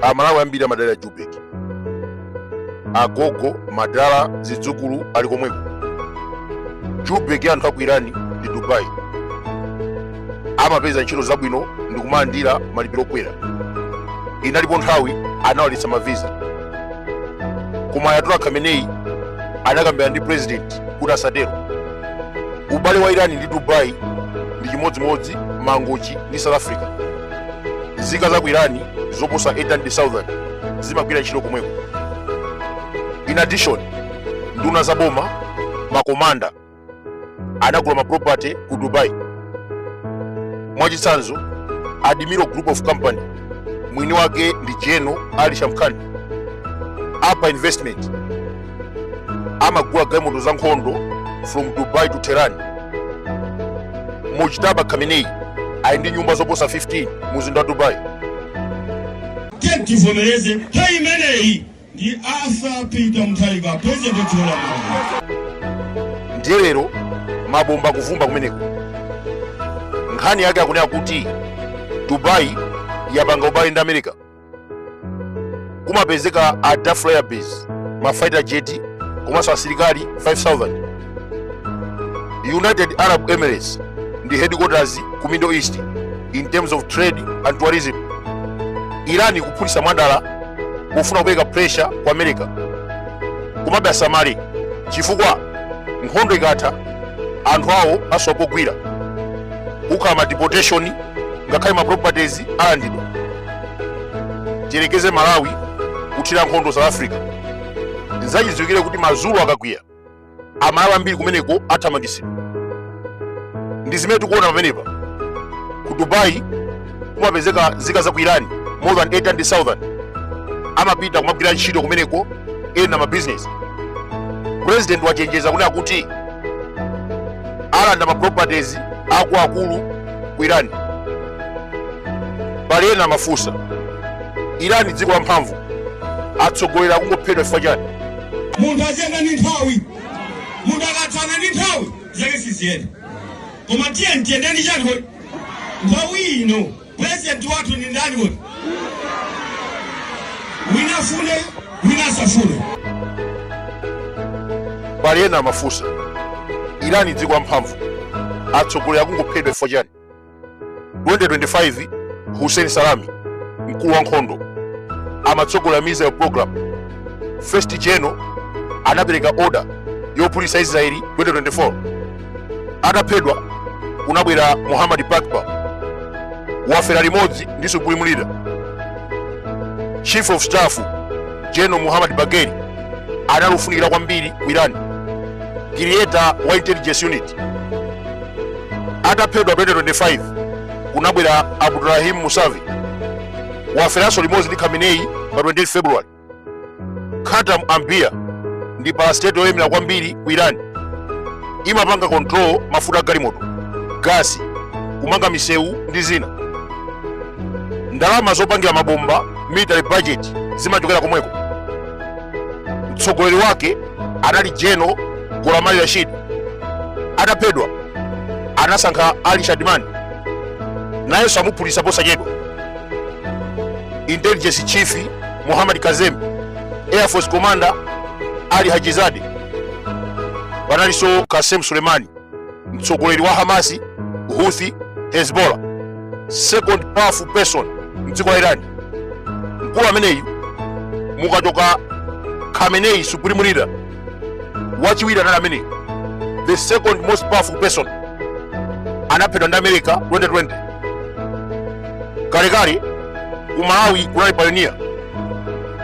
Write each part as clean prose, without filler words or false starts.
amalawi ambiri amadalira Joburg, agogo madala zidzukulu ali komweko. Joburg anthu aku Irani ndi Dubai amapeza ntchito zabwino ndi kumalandira malipiro okwera. Inalipo nthawi anawalitsa mavisa, koma Ayatollah Khamenei anakambirana ndi president kuti asatero. Ubale wa Irani ndi Dubai ndi chimodzimodzi mangochi ndi South Africa. Nzika za ku Irani zoposa 800,000 zimagwira ntchito komweko. In addition, nduna za boma, makomanda anagula maproperty ku Dubai. Mwachitsanzo, Admiral Group of Company mwini wake ndi General Ali Shamkhani. Apa Investment amagula galimoto za nkhondo from Dubai to Tehran. Mujtaba Khamenei ali ndi nyumba zoposa 15 mu mzinda wa Dubai. Tivomereze Khamenei ndi Arthur Peter Mutharika, president wa ndiye lero mabomba kuvumba kumeneko. Nkhani yake akunena kuti Dubai yapanga ubale ndi America. Kumapezeka a Daf Air Base, mafighter jet komanso asilikali 5,000. United Arab Emirates ndi headquarters ku Middle East in terms of trade and tourism. Irani kuphulitsa mwandala kufuna kupereka pressure kwa America. Komabe asamale chifukwa nkhondo ikatha anthu awo asopogwira ukama deportation ngakhale ma properties alandidwa. Tiyerekeze Malawi kuthira nkhondo South Africa. Nzachidziwikire kuti mazulu akagwira amalawi ambiri kumeneko athamangisidwa. Ndi zimene tikuona pamenepa. Ku Dubai kumapezeka nzika za ku Irani more than 800,000 amapita kumagwira ntchito kumeneko ena ma business. President wachenjeza kunena kuti alanda ma properties akuluakulu ku Irani. Pali ena mafunsa, Irani dziko la mphamvu, atsogolera kungophedwa chifukwa chani? Munthu ajenga ndi nthawi, munthu akatsana ndi nthawi zake siziyenda. Koma tiyendeni chani kuti nthawi ino president wathu ndi ndani kuti winafune winasafune. Pali ena mafunsa, Irani dziko la mphamvu, atsogolera kungophedwa chifukwa chani? 2025 Hussein Salami, mkulu wa nkhondo, amatsogola missile program. First General anapereka order yophulitsa Israeli 2024. Ataphedwa kunabwera Muhammad Bakr, wafera limodzi ndi supreme leader. Chief of Staff General Muhammad Bagheri analufunikira kwambiri ku Irani, creator wa intelligence unit. Ataphedwa 2025 kunabwera Abdurrahim Musavi, waferanso limodzi ndi Khamenei pa 28 February. Khatam Ambia ndi parastate yoyimira kwambiri ku Irani, imapanga control mafuta galimoto, gasi, kumanga misewu ndi zina. Ndalama zopangira mabomba military budget zimachokera komweko. Mtsogoleri wake anali General Ghulam Ali Rashid. Ataphedwa anasankha Ali Shadman, nayenso amuphulitsa posachedwa. Intelligence Chief Muhammad Kazem, Air Force Commander Ali Hajizade, panalinso Qasem Soleimani, mtsogoleri wa Hamasi, Houthi, Hezbollah, second powerful person mdziko la Irani. Mkulu ameneyu mukachoka Khamenei supreme leader, wachiwiri anali amene the second most powerful person, anaphedwa ndi America 2020. Kalekale ku Malawi kunali pioneer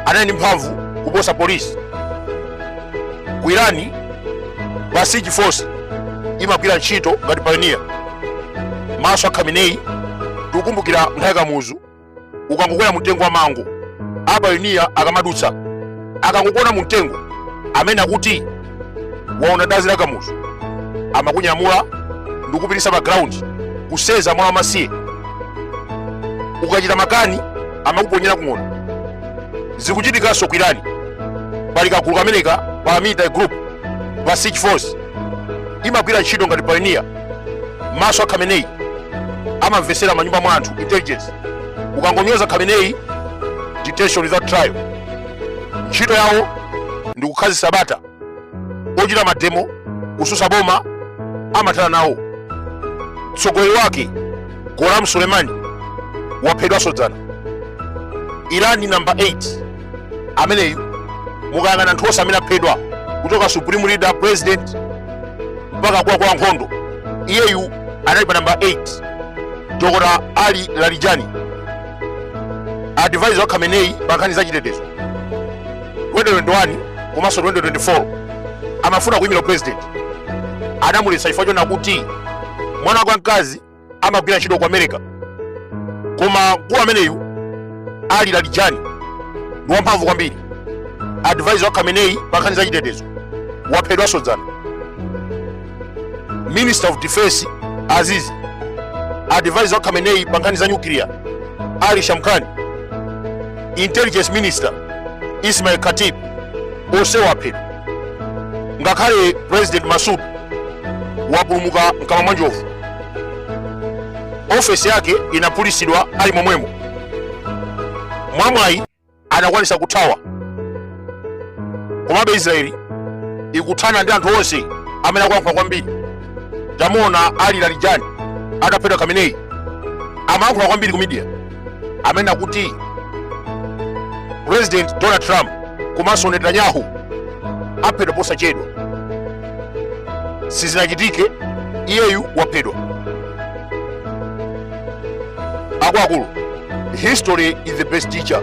anali ndi mphamvu kuposa polisi. Ku Irani Basij Force imagwira ntchito ngati pioneer. Maso a Khamenei tikukumbukira nthawi kamuzu ukangokwera mtengo wa mango, a pioneer akamadutsa akangokona mu mtengo amene akuti waona dazi la kamuzu, amakunyamula ndi kupititsa pa ground kuseza mwana wamasiye. Ukachita makani amakuponyera kung'ono. Zikuchitikanso ku Irani. Pali kagulu kameneka paramilitary group Basij Force imagwira ntchito ngati pioneer. Maso a Khamenei amamvesera manyumba mwa anthu intelligence. Ukangonyoza Khamenei detention without trial. Ntchito yawo ndi kukhazisa bata ochita mademo kususa boma amathana nawo. Mtsogoleri wake Ghulam Suleimani waphedwanso dzana. Irani number 8 ameneyu mukayang'ana anthu onse amene aphedwa kuchoka supreme leader president mpaka kwa nkhondo, iyeyu anali pa number 8. Dr. Ali Larijani, advisor wa Khamenei pa nkhani za chitetezo. 2021 komanso 2024 amafuna kuyimira president, anamuletsa chifukwa chona kuti mwana wake mkazi amagwira ntchito ku America. Koma mkulu ameneyu Ali Larijani ndi wamphamvu kwambiri, advisor wa Khamenei pa nkhani za chitetezo, waphedwanso dzana. Minister of Defense Azizi, advisor wa Khamenei pa nkhani za nuclear, Ali Shamkhani, intelligence minister Ismail Khatib, onse waphedwa. Ngakhale President Masud wapulumuka mkamwa mwa njovu, ofesi yake inapulisidwa ali momwemo. Mwamwayi anakwanisa kuthawa, komabe Israeli ikuthana ndi anthu onse amene akuyankhula kwambiri. Tamuona Ali Larijani ataphedwa Khamenei amayankhula kwambiri ku media, amene akuti President Donald Trump komanso Netanyahu aphedwa posachedwa, sizinachitike, iyeyu waphedwa. Akuluakulu, history is the best teacher.